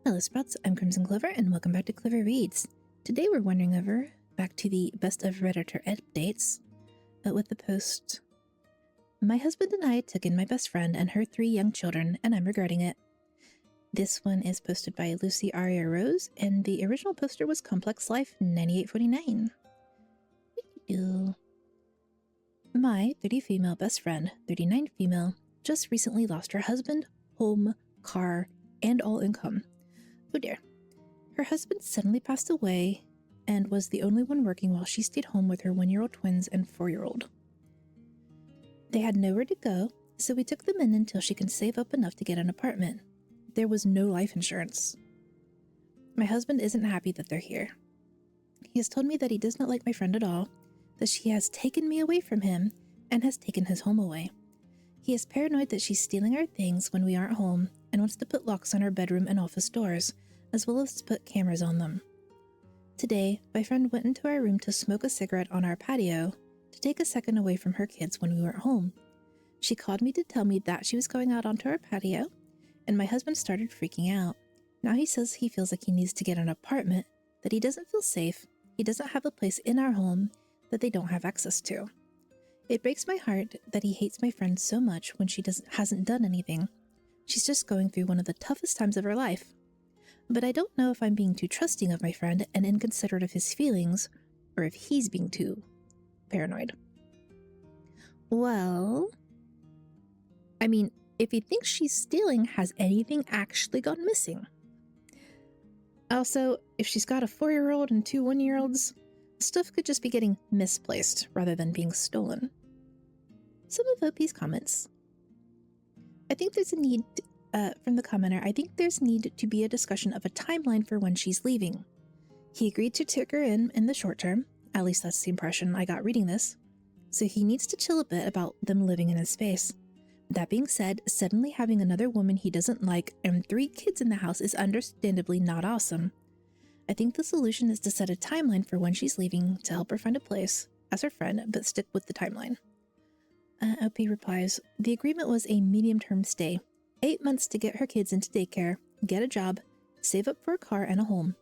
Hello Sprouts, I'm Crimson Clover and welcome back to Clover Reads. Today we're wandering over back to the best of Redditor updates with the post, "My husband and I took in my best friend and her 3 young children and I'm regretting it." This one is posted by Lucy Aria Rose and the original poster was Complex Life 9849. My 30 female best friend, 39 female, just recently lost her husband, home, car, and all income. Oh dear. Her husband suddenly passed away and was the only one working while she stayed home with her 1-year-old twins and 4-year-old. They had nowhere to go, so we took them in until she can save up enough to get an apartment. There was no life insurance. My husband isn't happy that they're here. He has told me that he does not like my friend at all, that she has taken me away from him and has taken his home away. He is paranoid that she's stealing our things when we aren't home and wants to put locks on our bedroom and office doors, as well as to put cameras on them. Today, my friend went into our room to smoke a cigarette on our patio to take a second away from her kids when we weren't home. She called me to tell me that she was going out onto our patio, and my husband started freaking out. Now he says he feels like he needs to get an apartment, that he doesn't feel safe, he doesn't have a place in our home that they don't have access to. It breaks my heart that he hates my friend so much when she hasn't done anything. She's just going through one of the toughest times of her life. But I don't know if I'm being too trusting of my friend and inconsiderate of his feelings, or if he's being too paranoid. Well, I mean, if he thinks she's stealing, has anything actually gone missing? Also, if she's got a 4-year-old and 2 1-year-olds, stuff could just be getting misplaced rather than being stolen. Some of OP's comments. I think there's a need, from the commenter, I think there's need to be a discussion of a timeline for when she's leaving. He agreed to take her in the short term, at least that's the impression I got reading this, so he needs to chill a bit about them living in his space. That being said, suddenly having another woman he doesn't like and 3 kids in the house is understandably not awesome. I think the solution is to set a timeline for when she's leaving to help her find a place as her friend, but stick with the timeline. OP replies, the agreement was a medium-term stay. 8 months to get her kids into daycare, get a job, save up for a car and a home.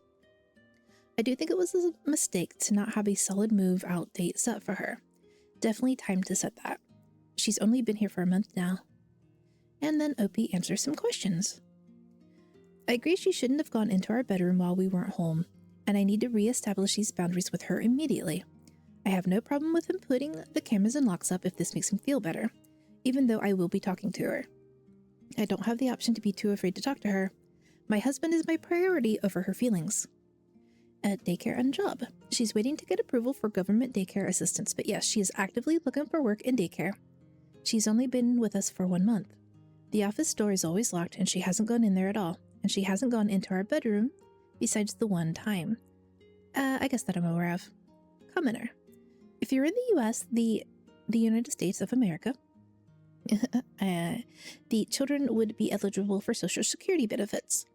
I do think it was a mistake to not have a solid move-out date set for her. Definitely time to set that. She's only been here for a month now. And then OP answers some questions. I agree she shouldn't have gone into our bedroom while we weren't home, and I need to re-establish these boundaries with her immediately. I have no problem with him putting the cameras and locks up if this makes him feel better, even though I will be talking to her. I don't have the option to be too afraid to talk to her. My husband is my priority over her feelings. At daycare and job. She's waiting to get approval for government daycare assistance, but yes, she is actively looking for work in daycare. She's only been with us for 1 month. The office door is always locked and she hasn't gone in there at all, and she hasn't gone into our bedroom besides the one time. I guess that I'm aware of. Commenter. If you're in the US, the United States of America, the children would be eligible for Social Security benefits.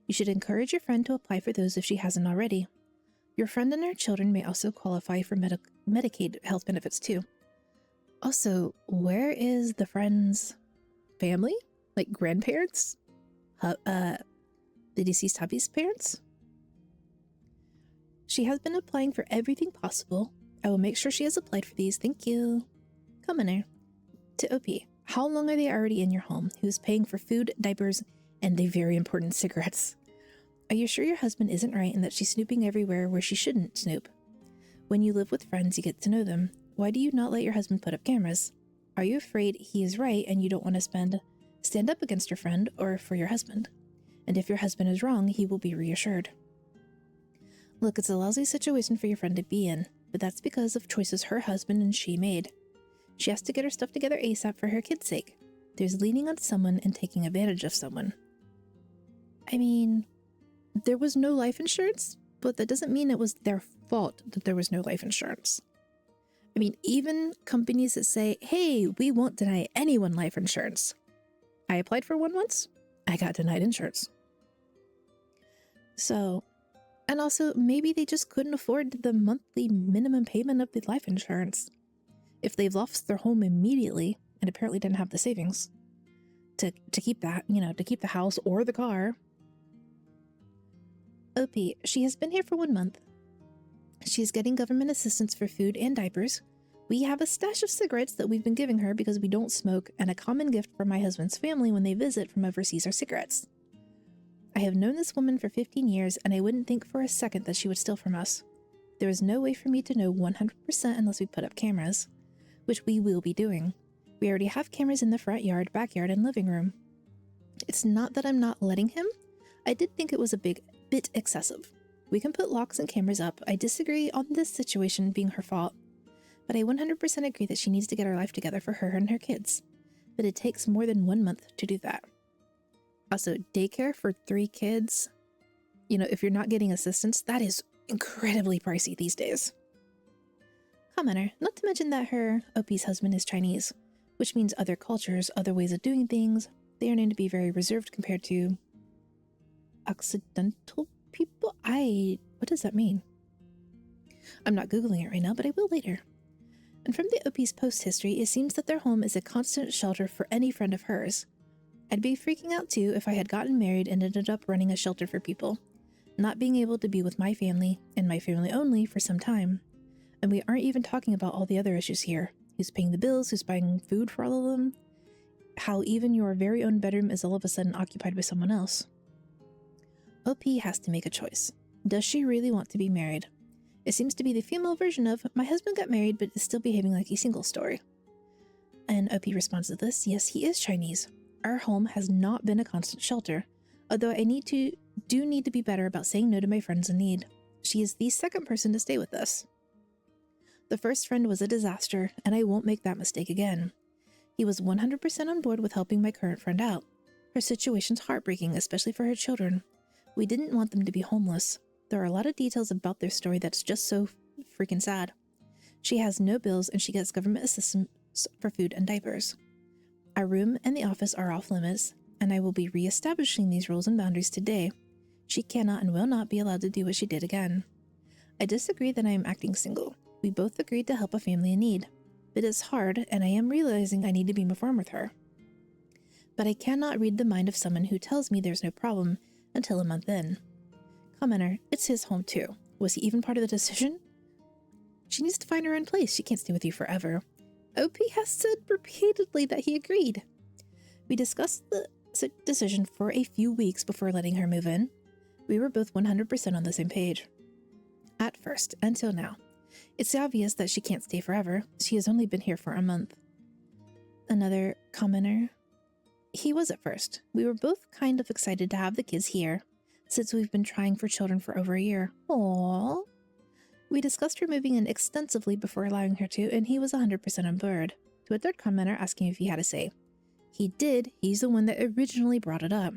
You should encourage your friend to apply for those if she hasn't already. Your friend and her children may also qualify for Medicaid health benefits too. Also, where is the friend's family? Like grandparents? The deceased hubby's parents? She has been applying for everything possible. I will make sure she has applied for these. Thank you. Commenter. To OP. How long are they already in your home? Who's paying for food, diapers, and the very important cigarettes? Are you sure your husband isn't right and that she's snooping everywhere where she shouldn't snoop? When you live with friends, you get to know them. Why do you not let your husband put up cameras? Are you afraid he is right and you don't want to stand up against your friend or for your husband? And if your husband is wrong, he will be reassured. Look, it's a lousy situation for your friend to be in, but that's because of choices her husband and she made. She has to get her stuff together ASAP for her kids' sake. There's leaning on someone and taking advantage of someone. I mean, there was no life insurance, but that doesn't mean it was their fault that there was no life insurance. I mean, even companies that say, hey, we won't deny anyone life insurance. I applied for one once. I got denied insurance. So, and also maybe they just couldn't afford the monthly minimum payment of the life insurance. If they've lost their home immediately and apparently didn't have the savings to keep that, to keep the house or the car, OP, she has been here for 1 month. She is getting government assistance for food and diapers. We have a stash of cigarettes that we've been giving her because we don't smoke, and a common gift from my husband's family when they visit from overseas are cigarettes. I have known this woman for 15 years, and I wouldn't think for a second that she would steal from us. There is no way for me to know 100% unless we put up cameras, which we will be doing. We already have cameras in the front yard, backyard, and living room. It's not that I'm not letting him. I did think it was a bit excessive. We can put locks and cameras up. I disagree on this situation being her fault, but I 100% agree that she needs to get her life together for her and her kids. But it takes more than 1 month to do that. Also, daycare for 3 kids, if you're not getting assistance, that is incredibly pricey these days. Commenter, not to mention that her OP's husband is Chinese, which means other cultures, other ways of doing things, they are known to be very reserved compared to Occidental people? What does that mean? I'm not Googling it right now, but I will later. And from the OP's post history, it seems that their home is a constant shelter for any friend of hers. I'd be freaking out too if I had gotten married and ended up running a shelter for people, not being able to be with my family, and my family only, for some time. And we aren't even talking about all the other issues here. Who's paying the bills, who's buying food for all of them, how even your very own bedroom is all of a sudden occupied by someone else. OP has to make a choice. Does she really want to be married? It seems to be the female version of, my husband got married but is still behaving like a single story. And OP responds to this, yes, he is Chinese. Our home has not been a constant shelter, although I do need to be better about saying no to my friends in need. She is the second person to stay with us. The first friend was a disaster, and I won't make that mistake again. He was 100% on board with helping my current friend out. Her situation's heartbreaking, especially for her children. We didn't want them to be homeless. There are a lot of details about their story that's just so freaking sad. She has no bills and she gets government assistance for food and diapers. Our room and the office are off limits, and I will be re-establishing these rules and boundaries today. She cannot and will not be allowed to do what she did again. I disagree that I am acting single. We both agreed to help a family in need. It is hard, and I am realizing I need to be more firm with her. But I cannot read the mind of someone who tells me there's no problem until a month in. Commenter, it's his home too. Was he even part of the decision? She needs to find her own place. She can't stay with you forever. OP has said repeatedly that he agreed. We discussed the decision for a few weeks before letting her move in. We were both 100% on the same page. At first, until now. It's obvious that she can't stay forever. She has only been here for a month. Another commenter. He was at first. We were both kind of excited to have the kids here, since we've been trying for children for over a year. Aww. We discussed her moving in extensively before allowing her to, and he was 100% on board. To a third commenter asking if he had a say. He did. He's the one that originally brought it up.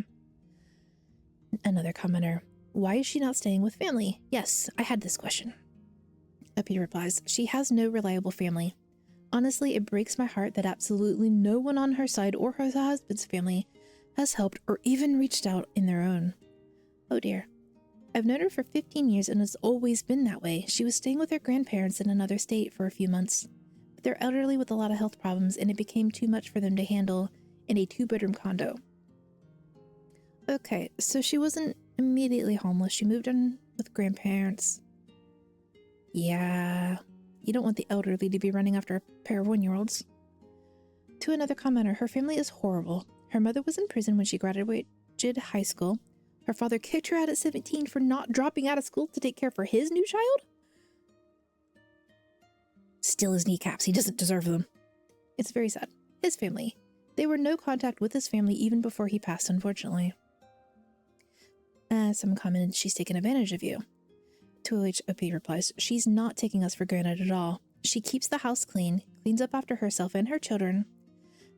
Another commenter. Why is she not staying with family? Yes, I had this question. Epi replies, she has no reliable family. Honestly, it breaks my heart that absolutely no one on her side or her husband's family has helped or even reached out in their own. Oh dear. I've known her for 15 years and it's always been that way. She was staying with her grandparents in another state for a few months. But they're elderly with a lot of health problems and it became too much for them to handle in a 2-bedroom condo. Okay, so she wasn't immediately homeless. She moved in with grandparents. Yeah, you don't want the elderly to be running after a pair of 1-year-olds. To another commenter, her family is horrible. Her mother was in prison when she graduated high school. Her father kicked her out at 17 for not dropping out of school to take care for his new child. Steal his kneecaps, he doesn't deserve them. It's very sad. His family. They were no contact with his family even before he passed, unfortunately. Someone commented, she's taken advantage of you. To which OP replies, she's not taking us for granted at all. She keeps the house clean, cleans up after herself and her children,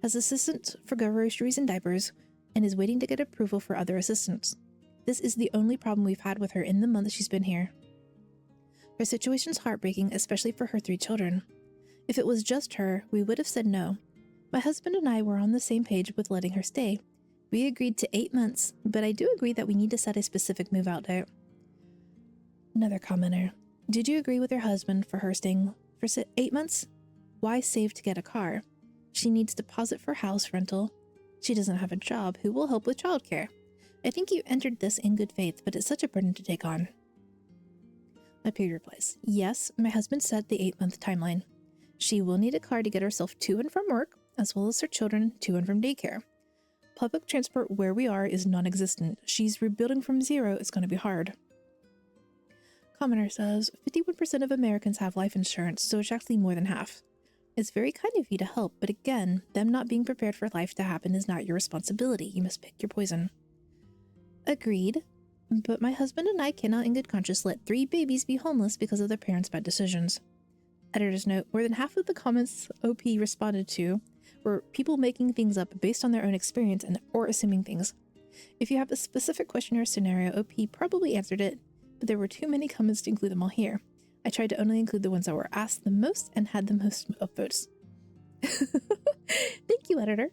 has assistants for groceries and diapers, and is waiting to get approval for other assistants. This is the only problem we've had with her in the month she's been here. Her situation's heartbreaking, especially for her 3 children. If it was just her, we would have said no. My husband and I were on the same page with letting her stay. We agreed to 8 months, but I do agree that we need to set a specific move-out date. Another commenter. Did you agree with your husband for her staying for 8 months? Why save to get a car? She needs deposit for house rental. She doesn't have a job. Who will help with childcare? I think you entered this in good faith, but it's such a burden to take on. OP replies, yes, my husband set the 8-month timeline. She will need a car to get herself to and from work, as well as her children to and from daycare. Public transport where we are is non-existent. She's rebuilding from zero. It's going to be hard. Commenter says, 51% of Americans have life insurance, so it's actually more than half. It's very kind of you to help, but again, them not being prepared for life to happen is not your responsibility. You must pick your poison. Agreed, but my husband and I cannot in good conscience let 3 babies be homeless because of their parents' bad decisions. Editor's note, more than half of the comments OP responded to were people making things up based on their own experience or assuming things. If you have a specific question or scenario, OP probably answered it, but there were too many comments to include them all here. I tried to only include the ones that were asked the most and had the most upvotes. Thank you, editor.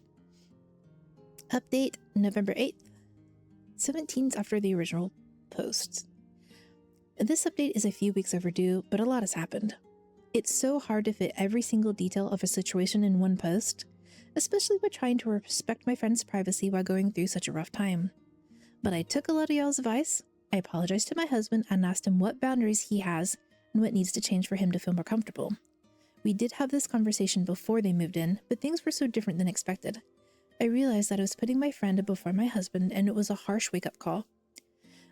Update November 8th, 17 after the original post. This update is a few weeks overdue, but a lot has happened. It's so hard to fit every single detail of a situation in one post, especially by trying to respect my friend's privacy while going through such a rough time. But I took a lot of y'all's advice. I apologized to my husband and asked him what boundaries he has and what needs to change for him to feel more comfortable. We did have this conversation before they moved in, but things were so different than expected. I realized that I was putting my friend before my husband, and it was a harsh wake-up call.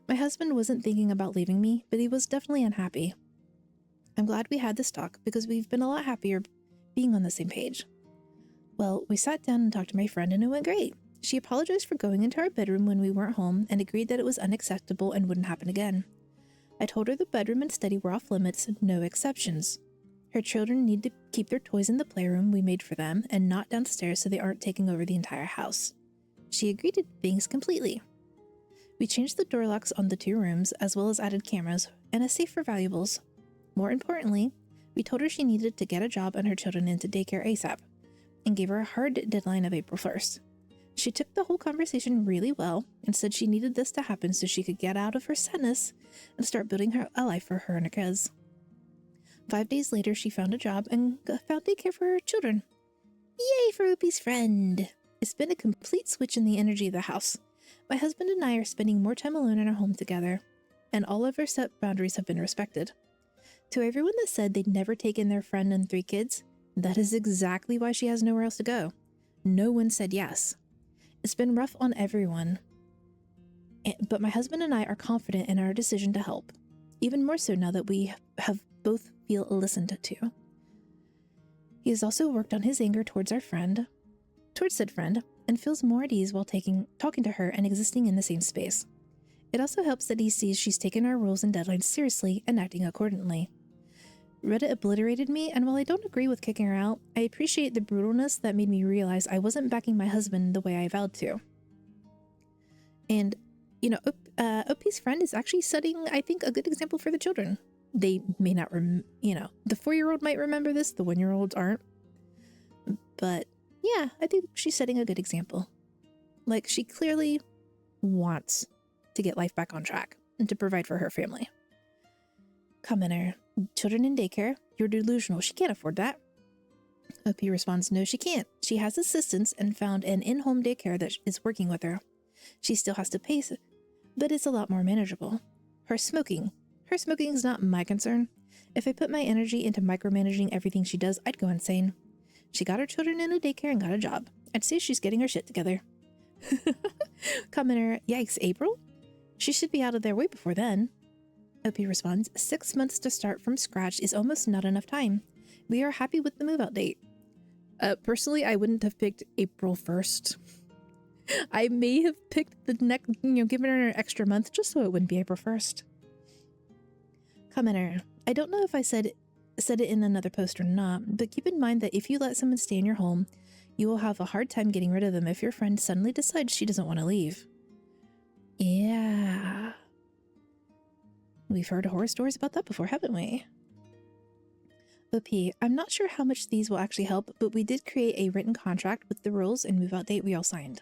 My husband wasn't thinking about leaving me, but he was definitely unhappy. I'm glad we had this talk because we've been a lot happier being on the same page. Well, we sat down and talked to my friend and it went great. She apologized for going into our bedroom when we weren't home and agreed that it was unacceptable and wouldn't happen again. I told her the bedroom and study were off limits, no exceptions. Her children need to keep their toys in the playroom we made for them and not downstairs so they aren't taking over the entire house. She agreed to things completely. We changed the door locks on the 2 rooms as well as added cameras and a safe for valuables. More importantly, we told her she needed to get a job and her children into daycare ASAP, and gave her a hard deadline of April 1st. She took the whole conversation really well and said she needed this to happen so she could get out of her sadness and start building a life for her and her kids. 5 days later, she found a job and found daycare for her children. Yay for Opie's friend! It's been a complete switch in the energy of the house. My husband and I are spending more time alone in our home together, and all of our set boundaries have been respected. To everyone that said they'd never taken their friend and 3 kids, that is exactly why she has nowhere else to go. No one said yes. It's been rough on everyone, but my husband and I are confident in our decision to help, even more so now that we have both feel listened to. He has also worked on his anger towards said friend, and feels more at ease while talking to her and existing in the same space. It also helps that he sees she's taken our rules and deadlines seriously and acting accordingly. Reddit obliterated me, and while I don't agree with kicking her out, I appreciate the brutalness that made me realize I wasn't backing my husband the way I vowed to. And, OP's friend is actually setting, I think, a good example for the children. They may not, the 4-year-old might remember this, the 1-year-olds aren't. But, yeah, I think she's setting a good example. Like, she clearly wants to get life back on track and to provide for her family. Commenter, children in daycare, you're delusional, she can't afford that. OP responds, no, she can't. She has assistance and found an in-home daycare that is working with her. She still has to pay, but it's a lot more manageable. Her smoking is not my concern. If I put my energy into micromanaging everything she does, I'd go insane. She got her children in a daycare and got a job. I'd say she's getting her shit together. Commenter, yikes, April? She should be out of their way before then. OP responds, 6 months to start from scratch is almost not enough time. We are happy with the move-out date. Personally, I wouldn't have picked April 1st. I may have picked the next, given her an extra month just so it wouldn't be April 1st. Commenter, I don't know if I said it in another post or not, but keep in mind that if you let someone stay in your home, you will have a hard time getting rid of them if your friend suddenly decides she doesn't want to leave. Yeah. We've heard horror stories about that before, haven't we? OP, I'm not sure how much these will actually help, but we did create a written contract with the rules and move-out date we all signed.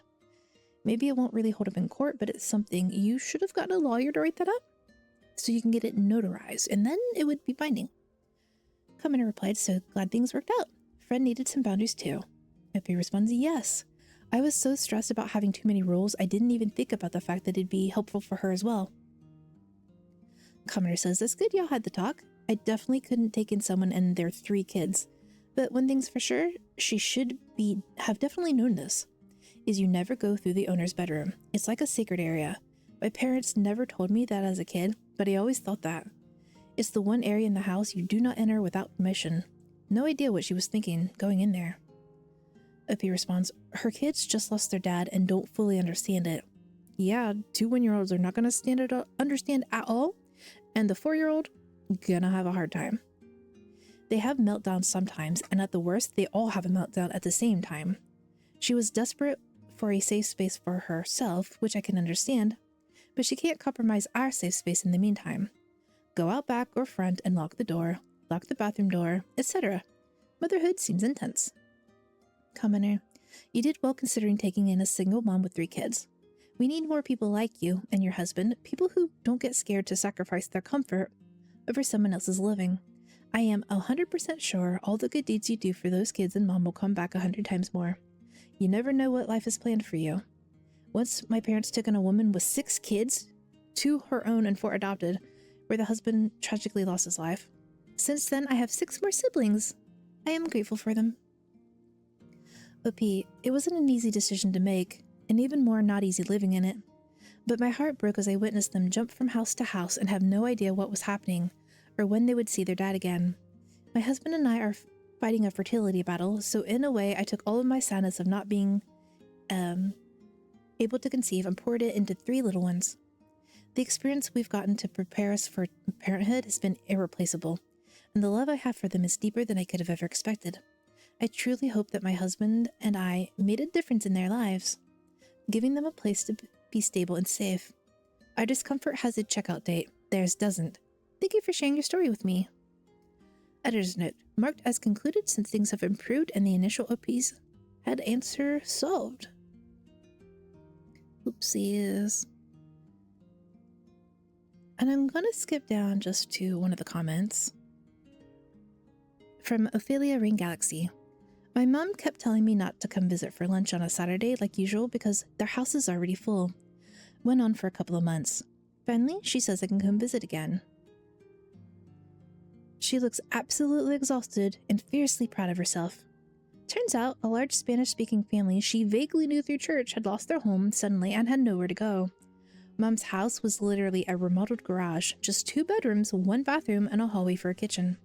Maybe it won't really hold up in court, but it's something you should have gotten a lawyer to write that up so you can get it notarized, and then it would be binding. Commenter replied, so glad things worked out. Friend needed some boundaries too. OP responds, yes. I was so stressed about having too many rules, I didn't even think about the fact that it'd be helpful for her as well. Commenter says, that's good y'all had the talk. I definitely couldn't take in someone and their 3 kids. But one thing's for sure, she should have definitely known this, is you never go through the owner's bedroom. It's like a sacred area. My parents never told me that as a kid, but I always thought that. It's the one area in the house you do not enter without permission. No idea what she was thinking going in there. Opie responds, her kids just lost their dad and don't fully understand it. Yeah, 2 one-year-olds are not going to understand at all, and the 4-year-old gonna have a hard time. They have meltdowns sometimes, and at the worst, they all have a meltdown at the same time. She was desperate for a safe space for herself, which I can understand, but she can't compromise our safe space in the meantime. Go out back or front and lock the door, lock the bathroom door, etc. Motherhood seems intense. Commenter, you did well considering taking in a single mom with 3 kids. We need more people like you and your husband, people who don't get scared to sacrifice their comfort over someone else's living. I am 100% sure all the good deeds you do for those kids and mom will come back 100 times more. You never know what life has planned for you. Once my parents took in a woman with 6 kids, 2 her own and 4 adopted, where the husband tragically lost his life. Since then, I have 6 more siblings. I am grateful for them. OP, it wasn't an easy decision to make, and even more not easy living in it. But my heart broke as I witnessed them jump from house to house and have no idea what was happening, or when they would see their dad again. My husband and I are fighting a fertility battle, so in a way I took all of my sadness of not being able to conceive and poured it into 3 little ones. The experience we've gotten to prepare us for parenthood has been irreplaceable, and the love I have for them is deeper than I could have ever expected. I truly hope that my husband and I made a difference in their lives, giving them a place to be stable and safe. Our discomfort has a checkout date. Theirs doesn't. Thank you for sharing your story with me. Editor's note, marked as concluded since things have improved and the initial OPs had answer solved. Oopsies. And I'm going to skip down just to one of the comments. From Ophelia Rain Galaxy. My mom kept telling me not to come visit for lunch on a Saturday like usual because their house is already full. Went on for a couple of months. Finally, she says I can come visit again. She looks absolutely exhausted and fiercely proud of herself. Turns out, a large Spanish-speaking family she vaguely knew through church had lost their home suddenly and had nowhere to go. Mom's house was literally a remodeled garage, just 2 bedrooms, 1 bathroom, and a hallway for a kitchen.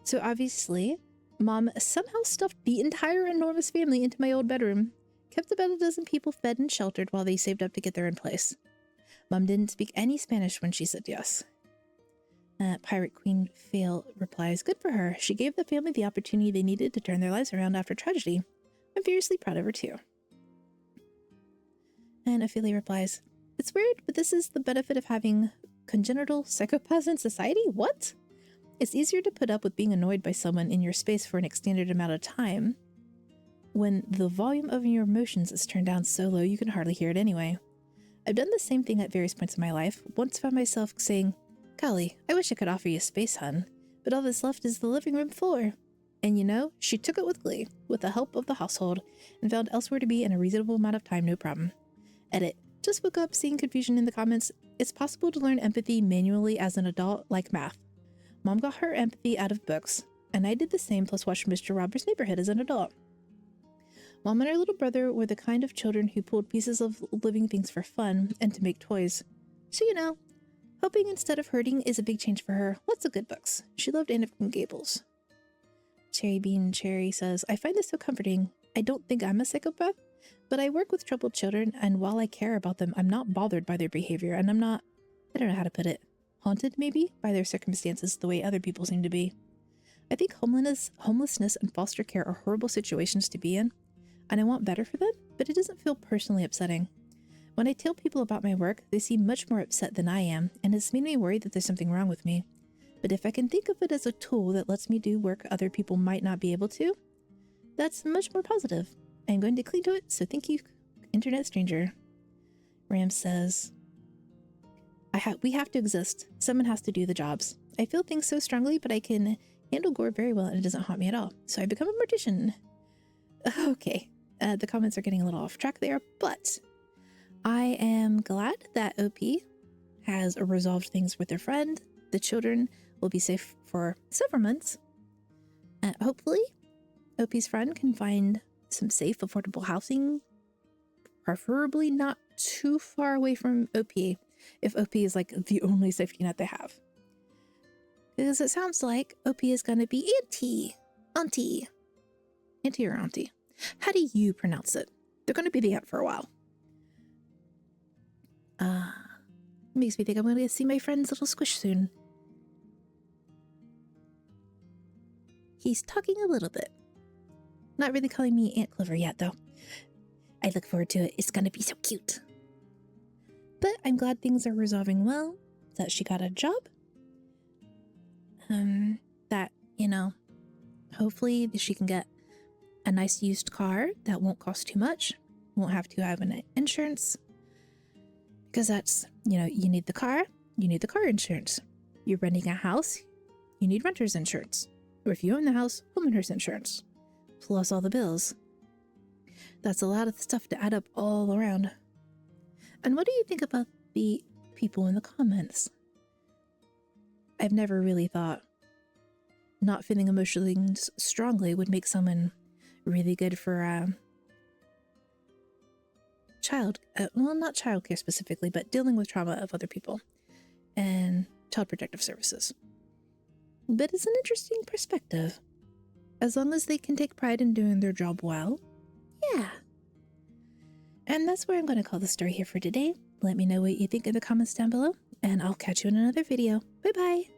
So obviously, Mom somehow stuffed the entire enormous family into my old bedroom, kept about a dozen people fed and sheltered while they saved up to get there in place. Mom didn't speak any Spanish when she said yes. Pirate Queen Fail replies, good for her. She gave the family the opportunity they needed to turn their lives around after tragedy. I'm fiercely proud of her too. And Ophelia replies, it's weird, but this is the benefit of having congenital psychopaths in society? What? It's easier to put up with being annoyed by someone in your space for an extended amount of time when the volume of your emotions is turned down so low you can hardly hear it anyway. I've done the same thing at various points in my life. Once found myself saying, golly, I wish I could offer you space, hun, but all that's left is the living room floor. And you know, she took it with glee, with the help of the household, and found elsewhere to be in a reasonable amount of time, no problem. Edit. Just woke up seeing confusion in the comments. It's possible to learn empathy manually as an adult, like math. Mom got her empathy out of books, and I did the same plus watched Mr. Robert's Neighborhood as an adult. Mom and her little brother were the kind of children who pulled pieces of living things for fun and to make toys. So you know, hoping instead of hurting is a big change for her. Lots of good books. She loved Anne of Green Gables. Cherry Bean Cherry says, I find this so comforting. I don't think I'm a psychopath, but I work with troubled children, and while I care about them, I'm not bothered by their behavior, and I don't know how to put it. Haunted, maybe, by their circumstances the way other people seem to be. I think homelessness and foster care are horrible situations to be in, and I want better for them, but it doesn't feel personally upsetting. When I tell people about my work, they seem much more upset than I am, and it's made me worry that there's something wrong with me. But if I can think of it as a tool that lets me do work other people might not be able to, that's much more positive. I'm going to cling to it, so thank you, Internet Stranger. Ram says, we have to exist. Someone has to do the jobs. I feel things so strongly, but I can handle gore very well and it doesn't haunt me at all. So I become a mortician. Okay. The comments are getting a little off track there, but I am glad that OP has resolved things with her friend. The children will be safe for several months. Hopefully, OP's friend can find some safe, affordable housing, preferably not too far away from OP, if OP is like the only safety net they have. Because it sounds like OP is going to be auntie or auntie. How do you pronounce it? They're going to be the aunt for a while. Makes me think I'm going to see my friend's little squish soon. He's talking a little bit. Not really calling me Aunt Clover yet, though. I look forward to it. It's going to be so cute. But I'm glad things are resolving well, that she got a job. That, hopefully she can get a nice used car that won't cost too much. Won't have to have an insurance. Because that's, you need the car, you need the car insurance. You're renting a house, you need renter's insurance. Or if you own the house, homeowner's insurance. Plus all the bills. That's a lot of stuff to add up all around. And what do you think about the people in the comments? I've never really thought not feeling emotionally strongly would make someone really good for not childcare specifically, but dealing with trauma of other people and child protective services. But it's an interesting perspective. As long as they can take pride in doing their job well, yeah. And that's where I'm going to call the story here for today. Let me know what you think in the comments down below, and I'll catch you in another video. Bye-bye!